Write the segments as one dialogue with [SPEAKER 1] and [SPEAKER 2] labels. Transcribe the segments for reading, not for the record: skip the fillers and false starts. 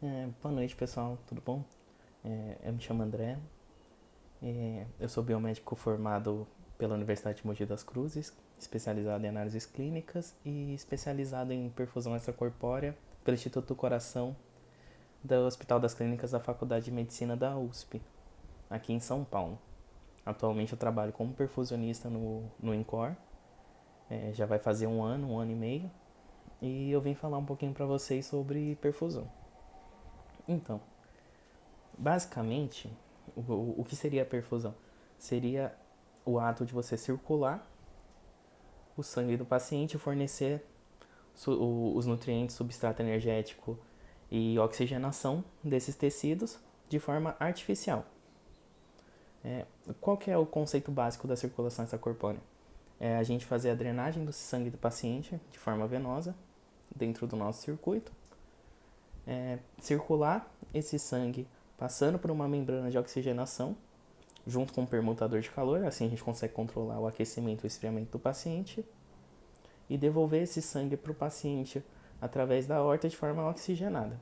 [SPEAKER 1] Boa noite, pessoal, tudo bom? Eu me chamo André, eu sou biomédico formado pela Universidade de Mogi das Cruzes, especializado em análises clínicas e especializado em perfusão extracorpórea pelo Instituto do Coração do Hospital das Clínicas da Faculdade de Medicina da USP, aqui em São Paulo. Atualmente eu trabalho como perfusionista no INCOR, já vai fazer um ano e meio, e eu vim falar um pouquinho para vocês sobre perfusão. Então, basicamente, o que seria a perfusão? Seria o ato de você circular o sangue do paciente e fornecer os nutrientes, substrato energético e oxigenação desses tecidos de forma artificial. É, qual que é o conceito básico da circulação extracorpórea? É a gente fazer a drenagem do sangue do paciente de forma venosa dentro do nosso circuito, circular esse sangue passando por uma membrana de oxigenação junto com um permutador de calor, assim a gente consegue controlar o aquecimento e o esfriamento do paciente e devolver esse sangue para o paciente através da aorta de forma oxigenada.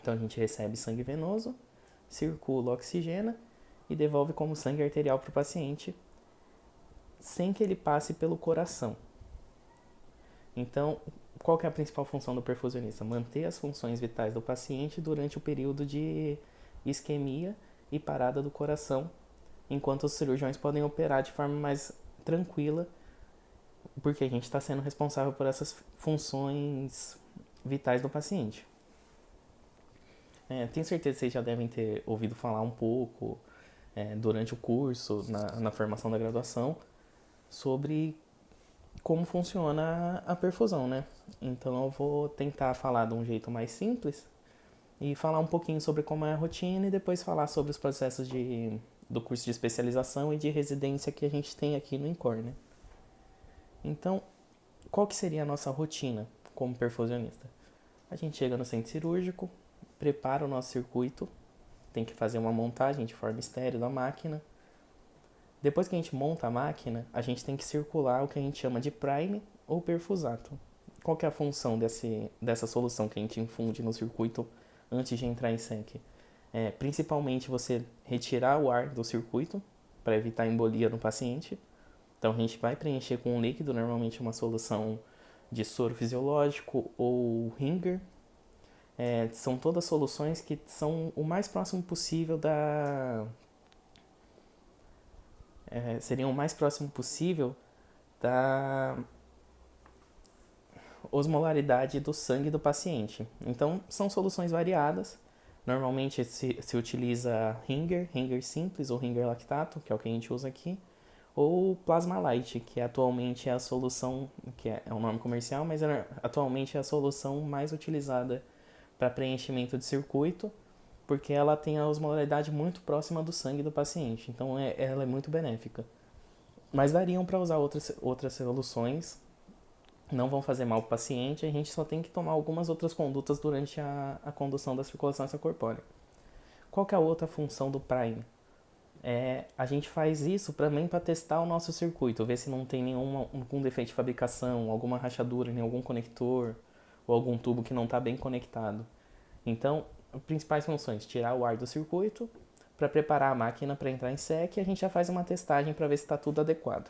[SPEAKER 1] Então a gente recebe sangue venoso, circula, oxigena e devolve como sangue arterial para o paciente sem que ele passe pelo coração. Então, qual que é a principal função do perfusionista? Manter as funções vitais do paciente durante o período de isquemia e parada do coração, enquanto os cirurgiões podem operar de forma mais tranquila, porque a gente está sendo responsável por essas funções vitais do paciente. Tenho certeza que vocês já devem ter ouvido falar um pouco durante o curso, na formação da graduação, sobre como funciona a perfusão, né? Então eu vou tentar falar de um jeito mais simples e falar um pouquinho sobre como é a rotina e depois falar sobre os processos do curso de especialização e de residência que a gente tem aqui no INCOR, né? Então, qual que seria a nossa rotina como perfusionista? A gente chega no centro cirúrgico, prepara o nosso circuito, tem que fazer uma montagem de forma estéreo da máquina. Depois que a gente monta a máquina, a gente tem que circular o que a gente chama de prime ou perfusato. Qual que é a função dessa solução que a gente infunde no circuito antes de entrar em sec? Principalmente você retirar o ar do circuito para evitar embolia no paciente. Então a gente vai preencher com um líquido, normalmente uma solução de soro fisiológico ou ringer. São todas soluções que são o mais próximo possível seriam o mais próximo possível da osmolaridade do sangue do paciente. Então, são soluções variadas. Normalmente se utiliza Ringer simples ou Ringer lactato, que é o que a gente usa aqui, ou Plasma Light, que atualmente é a solução, que é um nome comercial, mas atualmente é a solução mais utilizada para preenchimento de circuito, porque ela tem a osmolaridade muito próxima do sangue do paciente, então ela é muito benéfica. Mas dariam para usar outras soluções, não vão fazer mal para o paciente, a gente só tem que tomar algumas outras condutas durante a condução da circulação extracorpórea. Qual que é a outra função do Prime? A gente faz isso também para testar o nosso circuito, ver se não tem algum defeito de fabricação, alguma rachadura em algum conector ou algum tubo que não está bem conectado. Então, as principais funções: tirar o ar do circuito para preparar a máquina para entrar em sec e a gente já faz uma testagem para ver se está tudo adequado.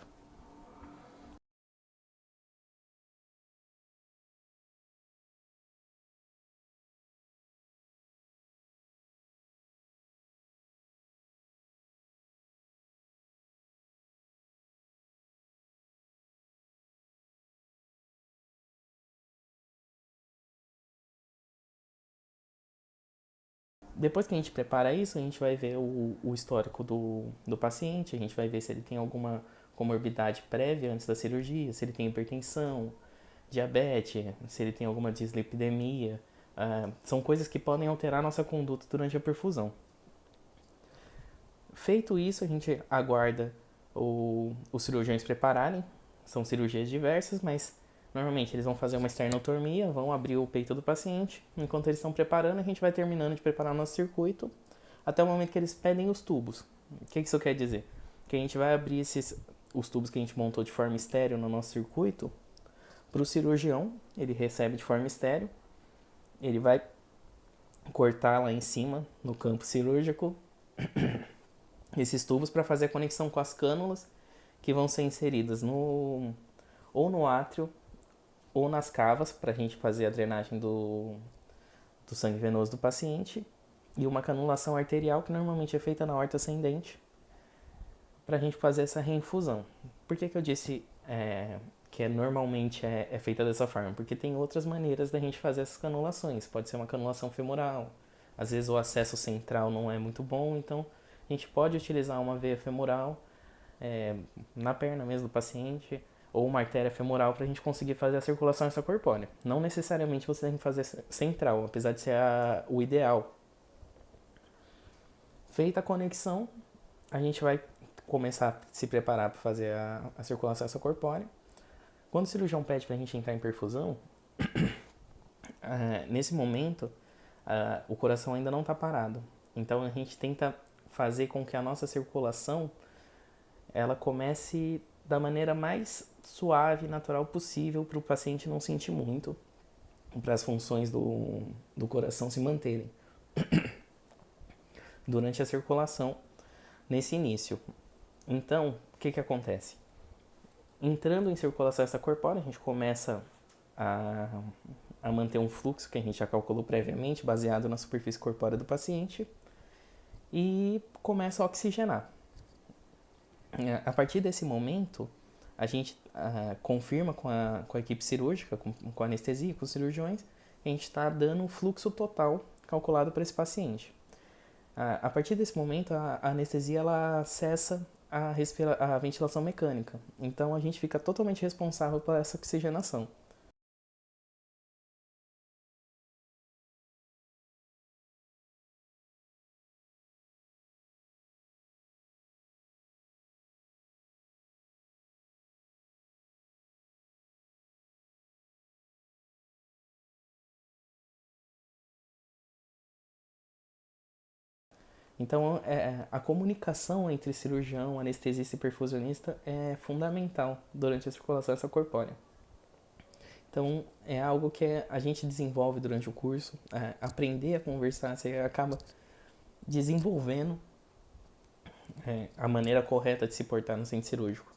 [SPEAKER 1] Depois que a gente prepara isso, a gente vai ver o histórico do paciente, a gente vai ver se ele tem alguma comorbidade prévia antes da cirurgia, se ele tem hipertensão, diabetes, se ele tem alguma dislipidemia. São coisas que podem alterar nossa conduta durante a perfusão. Feito isso, a gente aguarda os cirurgiões prepararem. São cirurgias diversas, mas normalmente eles vão fazer uma esternotomia, vão abrir o peito do paciente. Enquanto eles estão preparando, a gente vai terminando de preparar o nosso circuito até o momento que eles pedem os tubos. O que isso quer dizer? Que a gente vai abrir os tubos que a gente montou de forma estéreo no nosso circuito para o cirurgião, ele recebe de forma estéreo, ele vai cortar lá em cima, no campo cirúrgico, esses tubos para fazer a conexão com as cânulas que vão ser inseridas ou no átrio ou nas cavas para a gente fazer a drenagem do sangue venoso do paciente, e uma canulação arterial que normalmente é feita na horta ascendente para a gente fazer essa reinfusão. Por que eu disse que normalmente é feita dessa forma? Porque tem outras maneiras da gente fazer essas canulações. Pode ser uma canulação femoral, às vezes o acesso central não é muito bom, então a gente pode utilizar uma veia femoral na perna mesmo do paciente, ou uma artéria femoral para a gente conseguir fazer a circulação extracorpórea. Não necessariamente você tem que fazer central, apesar de ser o ideal. Feita a conexão, a gente vai começar a se preparar para fazer a circulação extracorpórea. Quando o cirurgião pede para a gente entrar em perfusão, nesse momento o coração ainda não está parado. Então a gente tenta fazer com que a nossa circulação ela comece da maneira mais suave e natural possível para o paciente não sentir muito, para as funções do coração se manterem durante a circulação nesse início. Então, o que acontece? Entrando em circulação extracorpórea, a gente começa a manter um fluxo que a gente já calculou previamente, baseado na superfície corpórea do paciente, e começa a oxigenar. A partir desse momento, a gente confirma com a equipe cirúrgica, com a anestesia, com os cirurgiões, a gente está dando o fluxo total calculado para esse paciente. A partir desse momento, a anestesia ela cessa a ventilação mecânica. Então, a gente fica totalmente responsável por essa oxigenação. Então, a comunicação entre cirurgião, anestesista e perfusionista é fundamental durante a circulação extracorpórea. Então, é algo que a gente desenvolve durante o curso. Aprender a conversar, você acaba desenvolvendo a maneira correta de se portar no centro cirúrgico.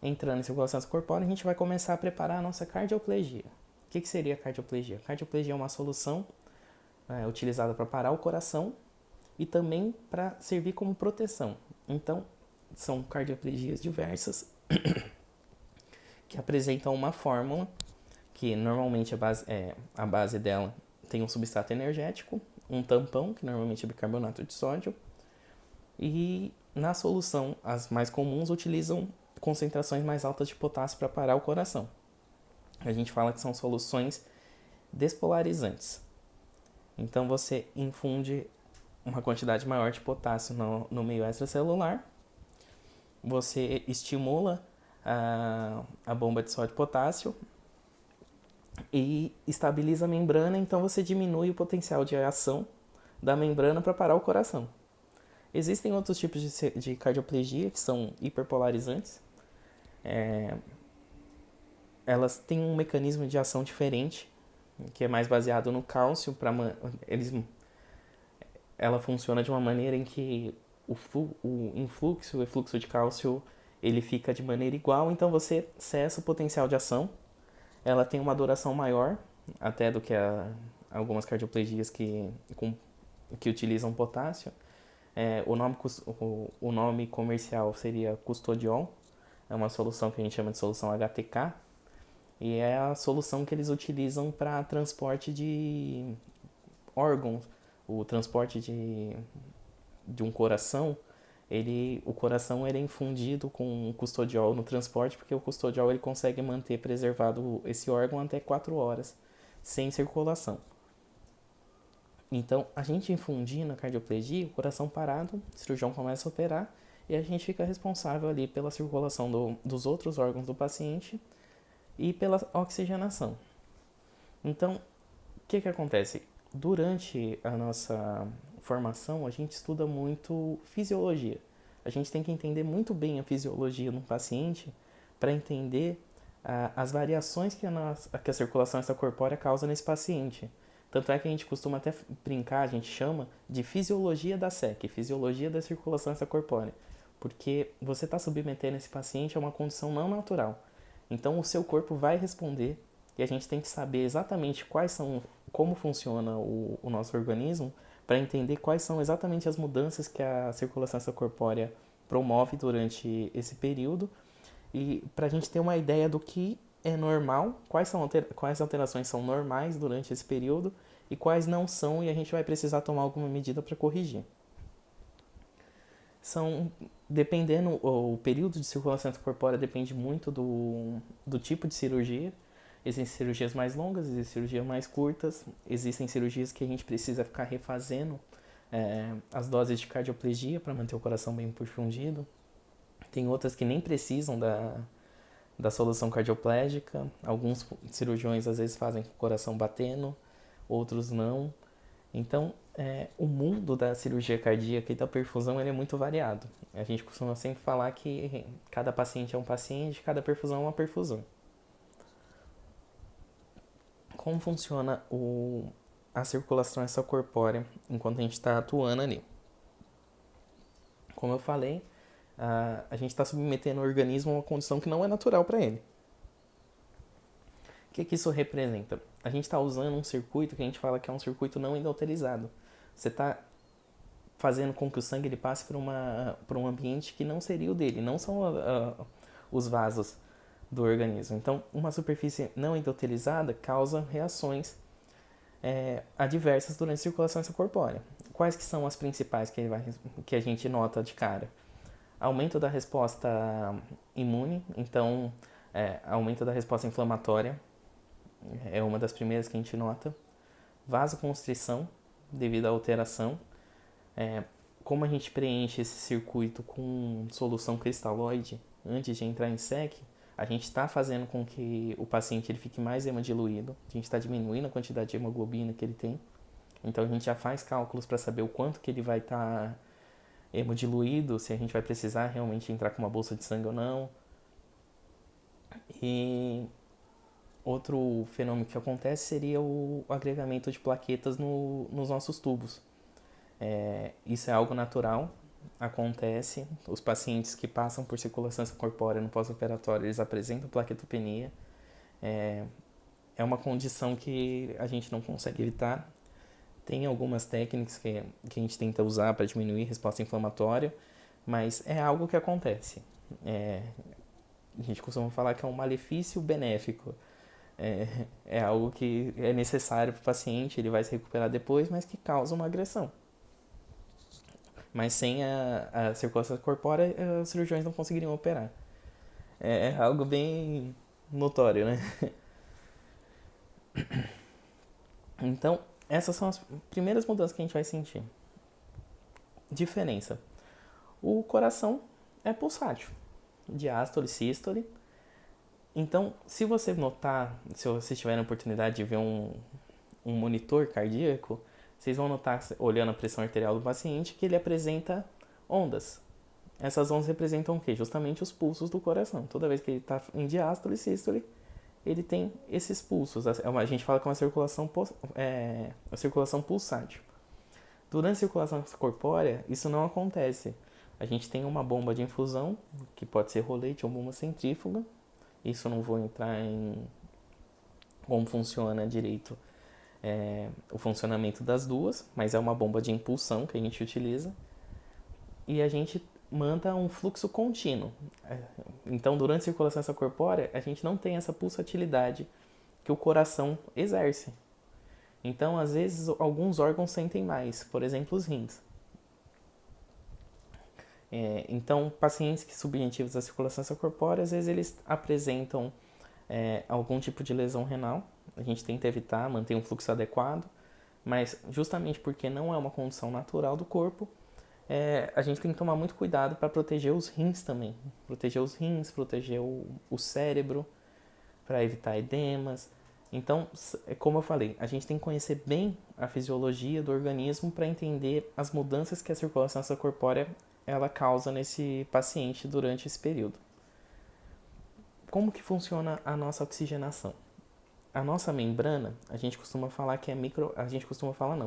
[SPEAKER 1] Entrando em circulação extracorpórea, a gente vai começar a preparar a nossa cardioplegia. O que seria a cardioplegia? A cardioplegia é uma solução utilizada para parar o coração e também para servir como proteção. Então, são cardioplegias diversas que apresentam uma fórmula que normalmente a base dela tem um substrato energético, um tampão, que normalmente é bicarbonato de sódio, e na solução, as mais comuns utilizam concentrações mais altas de potássio para parar o coração. A gente fala que são soluções despolarizantes. Então você infunde uma quantidade maior de potássio no meio extracelular, você estimula a bomba de sódio e potássio e estabiliza a membrana, então você diminui o potencial de ação da membrana para parar o coração. Existem outros tipos de cardioplegia que são hiperpolarizantes. Elas têm um mecanismo de ação diferente, que é mais baseado no cálcio. Ela funciona de uma maneira em que o influxo e o efluxo de cálcio ele fica de maneira igual, então você cessa o potencial de ação. Ela tem uma duração maior até do que algumas cardioplegias que utilizam potássio. O nome comercial seria Custodiol. É uma solução que a gente chama de solução HTK. E é a solução que eles utilizam para transporte de órgãos. O transporte de um coração, o coração ele é infundido com custodiol no transporte, porque o custodiol ele consegue manter preservado esse órgão até 4 horas, sem circulação. Então, a gente infundindo a cardioplegia, o coração parado, o cirurgião começa a operar e a gente fica responsável ali pela circulação dos outros órgãos do paciente e pela oxigenação. Então, o que acontece? Durante a nossa formação, a gente estuda muito fisiologia. A gente tem que entender muito bem a fisiologia de um paciente para entender as variações que a circulação extracorpórea causa nesse paciente. Tanto é que a gente costuma até brincar, a gente chama de fisiologia da SEC, fisiologia da circulação extracorpórea, porque você está submetendo esse paciente a uma condição não natural. Então o seu corpo vai responder e a gente tem que saber exatamente como funciona o nosso organismo para entender quais são exatamente as mudanças que a circulação extracorpórea promove durante esse período e para a gente ter uma ideia do que é normal, quais alterações são normais durante esse período e quais não são e a gente vai precisar tomar alguma medida para corrigir. Dependendo, o período de circulação extracorpórea depende muito do tipo de cirurgia. Existem cirurgias mais longas, existem cirurgias mais curtas, existem cirurgias que a gente precisa ficar refazendo as doses de cardioplegia para manter o coração bem perfundido. Tem outras que nem precisam da solução cardioplégica. Alguns cirurgiões às vezes fazem com o coração batendo, outros não. Então, o mundo da cirurgia cardíaca e da perfusão ele é muito variado. A gente costuma sempre falar que cada paciente é um paciente, cada perfusão é uma perfusão. Como funciona a circulação extracorpórea enquanto a gente está atuando ali? Como eu falei, a gente está submetendo o organismo a uma condição que não é natural para ele. O que isso representa? A gente está usando um circuito que a gente fala que é um circuito não endoteliado. Você está fazendo com que o sangue ele passe por um ambiente que não seria o dele, não são os vasos do organismo. Então, uma superfície não endotelizada causa reações adversas durante a circulação extracorpórea. Quais que são as principais que a gente nota de cara? Aumento da resposta imune, então aumento da resposta inflamatória é uma das primeiras que a gente nota. Vasoconstrição devido à alteração. Como a gente preenche esse circuito com solução cristalóide antes de entrar em SEC, a gente está fazendo com que o paciente ele fique mais hemodiluído, a gente está diminuindo a quantidade de hemoglobina que ele tem. Então a gente já faz cálculos para saber o quanto que ele vai estar hemodiluído, se a gente vai precisar realmente entrar com uma bolsa de sangue ou não. E outro fenômeno que acontece seria o agregamento de plaquetas nos nossos tubos. Isso é algo natural, acontece. Os pacientes que passam por circulação extracorpórea no pós-operatório, eles apresentam plaquetopenia. É uma condição que a gente não consegue evitar. Tem algumas técnicas que a gente tenta usar para diminuir a resposta inflamatória, mas é algo que acontece. A gente costuma falar que é um malefício benéfico. É algo que é necessário para o paciente, ele vai se recuperar depois, mas que causa uma agressão. Mas sem a circulação corpórea, os cirurgiões não conseguiriam operar. É algo bem notório, né? Então, essas são as primeiras mudanças que a gente vai sentir. Diferença. O coração é pulsátil, diástole, sístole. Então, se você notar, se vocês tiverem a oportunidade de ver um monitor cardíaco, vocês vão notar, olhando a pressão arterial do paciente, que ele apresenta ondas. Essas ondas representam o quê? Justamente os pulsos do coração. Toda vez que ele está em diástole e sístole, ele tem esses pulsos. A gente fala que é uma circulação pulsátil. Durante a circulação corpórea, isso não acontece. A gente tem uma bomba de infusão, que pode ser rolete ou bomba centrífuga. Isso eu não vou entrar em como funciona direito o funcionamento das duas, mas é uma bomba de impulsão que a gente utiliza. E a gente manda um fluxo contínuo. Então, durante a circulação extracorpórea, a gente não tem essa pulsatilidade que o coração exerce. Então, às vezes, alguns órgãos sentem mais, por exemplo, os rins. Então, pacientes que subjetivos à circulação extracorpórea, às vezes eles apresentam algum tipo de lesão renal. A gente tenta evitar, manter um fluxo adequado, mas justamente porque não é uma condição natural do corpo, a gente tem que tomar muito cuidado para proteger os rins também. Proteger os rins, proteger o cérebro, para evitar edemas. Então, como eu falei, a gente tem que conhecer bem a fisiologia do organismo para entender as mudanças que a circulação extracorpórea ela causa nesse paciente durante esse período. como que funciona a nossa oxigenação? A nossa membrana, a gente costuma falar que é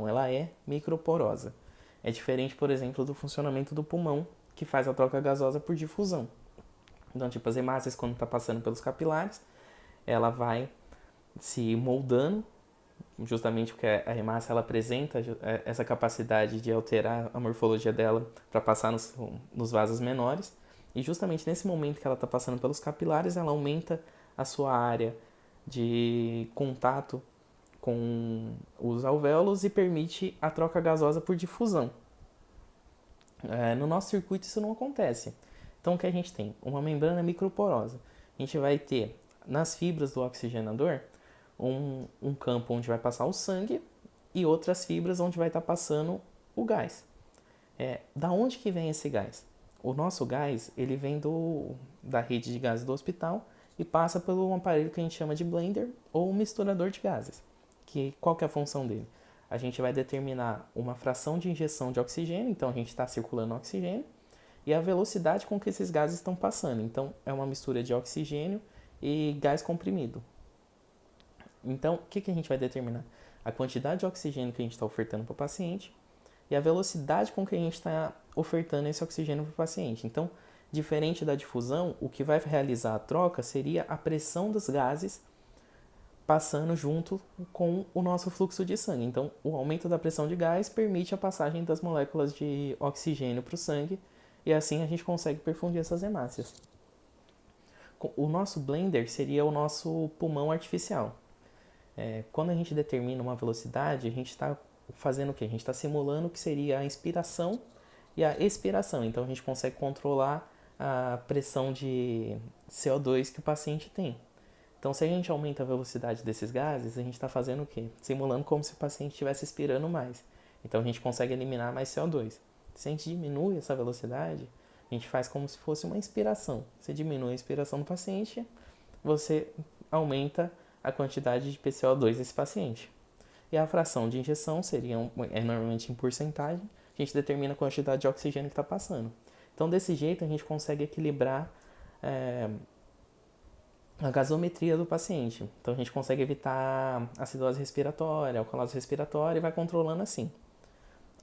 [SPEAKER 1] ela é microporosa. É diferente, por exemplo, do funcionamento do pulmão, que faz a troca gasosa por difusão. Então, tipo, as hemácias, quando está passando pelos capilares, ela vai se moldando, justamente porque a hemácia ela apresenta essa capacidade de alterar a morfologia dela para passar nos vasos menores. E justamente nesse momento que ela está passando pelos capilares, ela aumenta a sua área de contato com os alvéolos e permite a troca gasosa por difusão. No nosso circuito isso não acontece. Então o que a gente tem? Uma membrana microporosa. A gente vai ter nas fibras do oxigenador um campo onde vai passar o sangue e outras fibras onde vai estar passando o gás. Da onde que vem esse gás? O nosso gás ele vem da rede de gases do hospital e passa por um aparelho que a gente chama de blender ou misturador de gases. Qual que é a função dele? A gente vai determinar uma fração de injeção de oxigênio, então a gente está circulando oxigênio, e a velocidade com que esses gases estão passando. Então é uma mistura de oxigênio e gás comprimido. Então o que a gente vai determinar? A quantidade de oxigênio que a gente está ofertando para o paciente e a velocidade com que a gente está ofertando esse oxigênio para o paciente. Então, diferente da difusão, o que vai realizar a troca seria a pressão dos gases passando junto com o nosso fluxo de sangue. Então, o aumento da pressão de gás permite a passagem das moléculas de oxigênio para o sangue e assim a gente consegue perfundir essas hemácias. O nosso blender seria o nosso pulmão artificial. Quando a gente determina uma velocidade, a gente está fazendo o quê? A gente está simulando o que seria a inspiração e a expiração. Então, a gente consegue controlar a pressão de CO2 que o paciente tem. Então, se a gente aumenta a velocidade desses gases, a gente está fazendo o quê? Simulando como se o paciente estivesse expirando mais. Então, a gente consegue eliminar mais CO2. Se a gente diminui essa velocidade, a gente faz como se fosse uma inspiração. Você diminui a inspiração do paciente, você aumenta a quantidade de PCO2 desse paciente. E a fração de injeção é normalmente em porcentagem, a gente determina a quantidade de oxigênio que está passando. Então, desse jeito, a gente consegue equilibrar a gasometria do paciente. Então, a gente consegue evitar acidose respiratória, alcalose respiratória e vai controlando assim.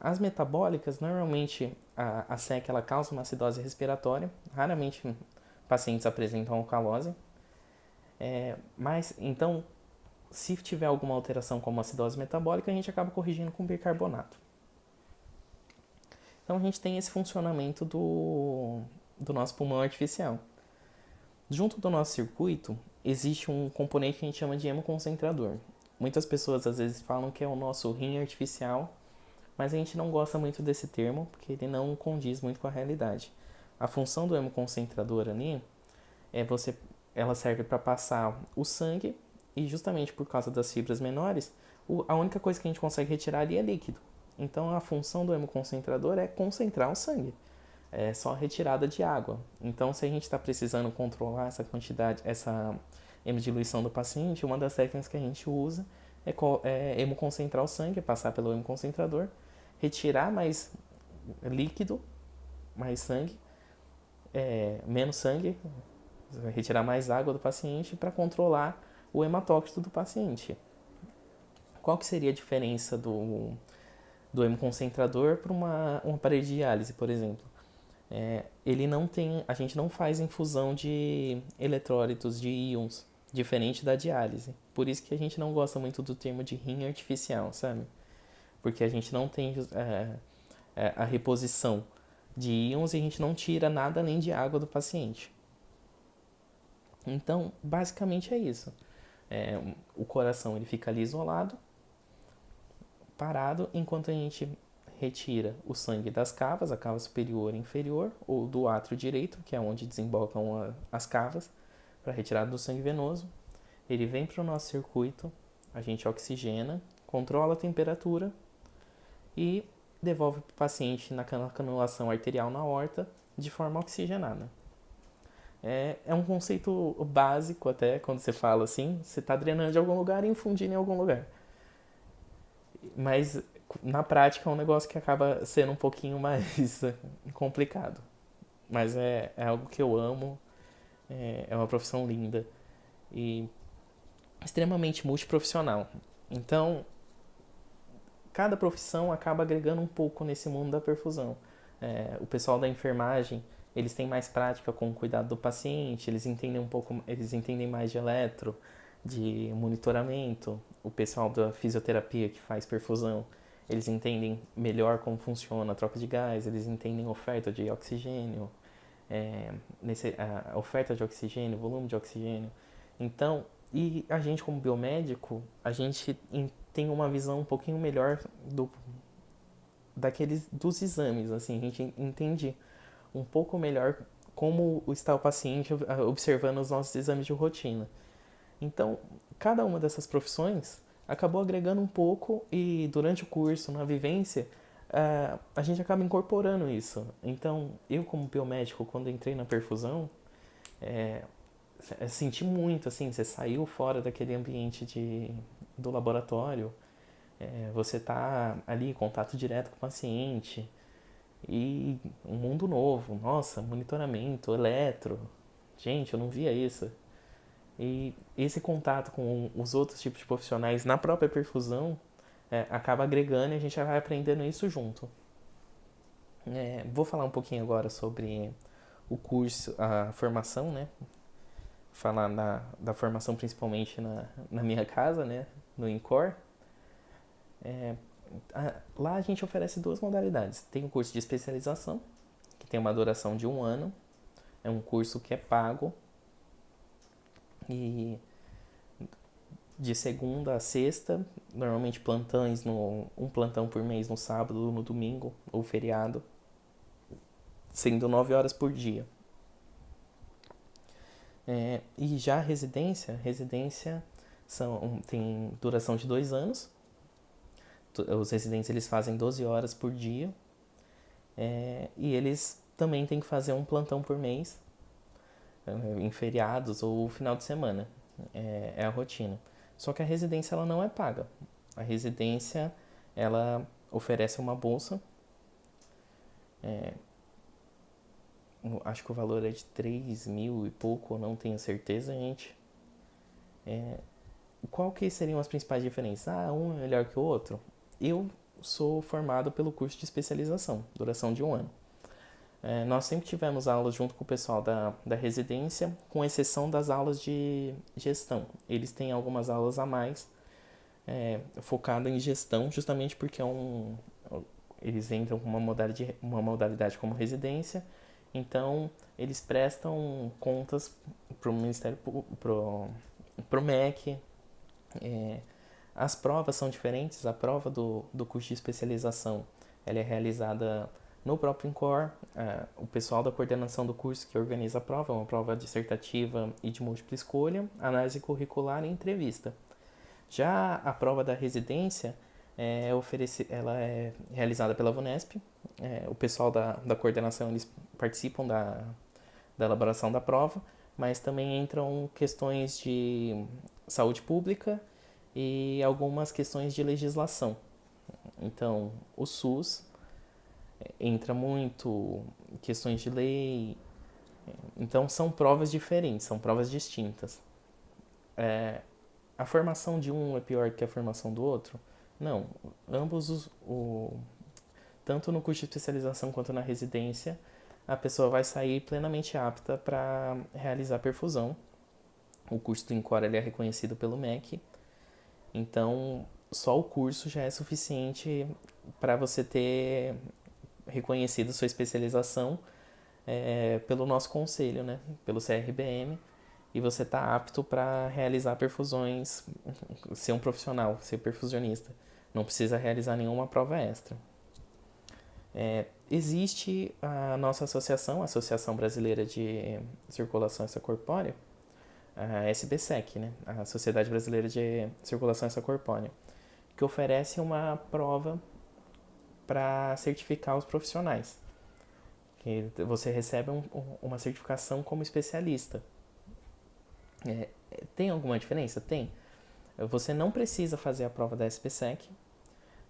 [SPEAKER 1] As metabólicas, normalmente, a SEC ela causa uma acidose respiratória. Raramente pacientes apresentam alcalose. Mas, então, se tiver alguma alteração como acidose metabólica, a gente acaba corrigindo com bicarbonato. Então, a gente tem esse funcionamento do nosso pulmão artificial. Junto do nosso circuito, existe um componente que a gente chama de hemoconcentrador. Muitas pessoas, às vezes, falam que é o nosso rim artificial, mas a gente não gosta muito desse termo, porque ele não condiz muito com a realidade. A função do hemoconcentrador ali ela serve para passar o sangue e justamente por causa das fibras menores, a única coisa que a gente consegue retirar ali é líquido. Então a função do hemoconcentrador é concentrar o sangue. É só retirada de água. Então se a gente está precisando controlar essa quantidade, essa hemodiluição do paciente, uma das técnicas que a gente usa é hemoconcentrar o sangue, passar pelo hemoconcentrador, retirar mais líquido, mais sangue, menos sangue, retirar mais água do paciente para controlar o hematócrito do paciente. Qual que seria a diferença do hemoconcentrador para um aparelho de diálise, por exemplo? A gente não faz infusão de eletrólitos, de íons, diferente da diálise. Por isso que a gente não gosta muito do termo de rim artificial, sabe? Porque a gente não tem a reposição de íons e a gente não tira nada além de água do paciente. Então, basicamente é isso. O coração ele fica ali isolado, parado, enquanto a gente retira o sangue das cavas, a cava superior e inferior, ou do átrio direito, que é onde desembocam as cavas, para retirada do sangue venoso. Ele vem para o nosso circuito, a gente oxigena, controla a temperatura e devolve para o paciente na canulação arterial na aorta de forma oxigenada. É um conceito básico até, quando você fala assim, você está drenando de algum lugar e infundindo em algum lugar. Mas na prática é um negócio que acaba sendo um pouquinho mais complicado. Mas é algo que eu amo É uma profissão linda e extremamente multiprofissional. Então, cada profissão acaba agregando um pouco nesse mundo da perfusão. O pessoal da enfermagem, eles têm mais prática com o cuidado do paciente, eles entendem mais de eletro, de monitoramento. O pessoal da fisioterapia que faz perfusão, eles entendem melhor como funciona a troca de gás, eles entendem a oferta de oxigênio, a oferta de oxigênio, volume de oxigênio. Então, e a gente como biomédico, a gente tem uma visão um pouquinho melhor dos exames, assim, a gente entende um pouco melhor como está o paciente observando os nossos exames de rotina. Então, cada uma dessas profissões acabou agregando um pouco e durante o curso, na vivência, a gente acaba incorporando isso. Então, eu como biomédico, quando entrei na perfusão, senti muito, assim, você saiu fora daquele ambiente do laboratório, você tá ali em contato direto com o paciente e um mundo novo, nossa, monitoramento, eletro, gente, eu não via isso. E esse contato com os outros tipos de profissionais na própria perfusão acaba agregando e a gente vai aprendendo isso junto. Vou falar um pouquinho agora sobre o curso, a formação, né? Falar da formação principalmente na minha casa, né? No INCOR. Lá a gente oferece duas modalidades. Tem o curso de especialização, que tem uma duração de 1 ano. É um curso que é pago. E de segunda a sexta, normalmente um plantão por mês no sábado, no domingo ou feriado, sendo 9 horas por dia. E já a residência tem duração de 2 anos. Os residentes eles fazem 12 horas por dia e eles também têm que fazer um plantão por mês, em feriados ou final de semana. É a rotina. Só que a residência ela não é paga. A residência ela oferece uma bolsa. Acho que o valor é de 3 mil e pouco, eu não tenho certeza, gente. Qual que seriam as principais diferenças? Um é melhor que o outro? Eu sou formado pelo curso de especialização, duração de 1 ano. Nós sempre tivemos aulas junto com o pessoal da residência, com exceção das aulas de gestão. Eles têm algumas aulas a mais, focado em gestão, justamente porque eles entram com uma modalidade como residência, então eles prestam contas para o Ministério, para o MEC. As provas são diferentes. A prova do curso de especialização ela é realizada no próprio INCOR. O pessoal da coordenação do curso que organiza a prova, é uma prova dissertativa e de múltipla escolha, análise curricular e entrevista. Já a prova da residência ela é realizada pela VUNESP. O pessoal da coordenação eles participam da elaboração da prova, mas também entram questões de saúde pública e algumas questões de legislação. Então, o SUS entra muito questões de lei. Então, são provas diferentes, são provas distintas. A formação de um é pior que a formação do outro? Não. Ambos, tanto no curso de especialização quanto na residência, a pessoa vai sair plenamente apta para realizar perfusão. O curso do INCOR ele é reconhecido pelo MEC, então só o curso já é suficiente para você ter reconhecido sua especialização pelo nosso conselho, né? Pelo CRBM, e você está apto para realizar perfusões, ser um profissional, ser perfusionista. Não precisa realizar nenhuma prova extra. Existe a nossa associação, a Associação Brasileira de Circulação Extracorpórea, a SBSEC, né? A Sociedade Brasileira de Circulação Extracorpórea, que oferece uma prova para certificar os profissionais. Que você recebe uma certificação como especialista. Tem alguma diferença? Tem. Você não precisa fazer a prova da SBSEC,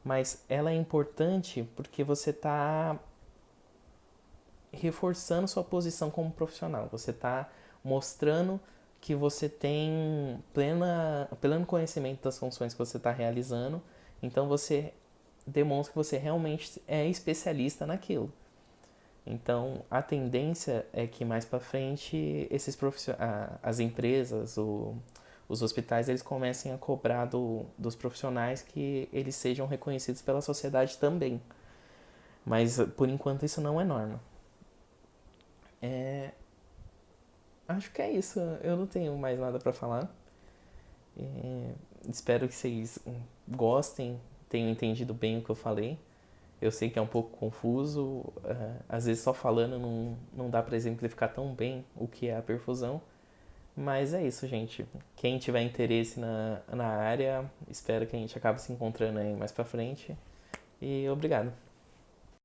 [SPEAKER 1] mas ela é importante porque você está reforçando sua posição como profissional. Você está mostrando que você tem pleno conhecimento das funções que você está realizando, então você demonstra que você realmente é especialista naquilo. Então, a tendência é que mais para frente as empresas, os hospitais, eles comecem a cobrar dos profissionais que eles sejam reconhecidos pela sociedade também. Mas, por enquanto, isso não é norma. Acho que é isso. Eu não tenho mais nada para falar. Espero que vocês gostem, tenham entendido bem o que eu falei. Eu sei que é um pouco confuso, às vezes só falando não dá para exemplificar tão bem o que é a perfusão, mas é isso, gente. Quem tiver interesse na área, espero que a gente acabe se encontrando aí mais pra frente. E obrigado.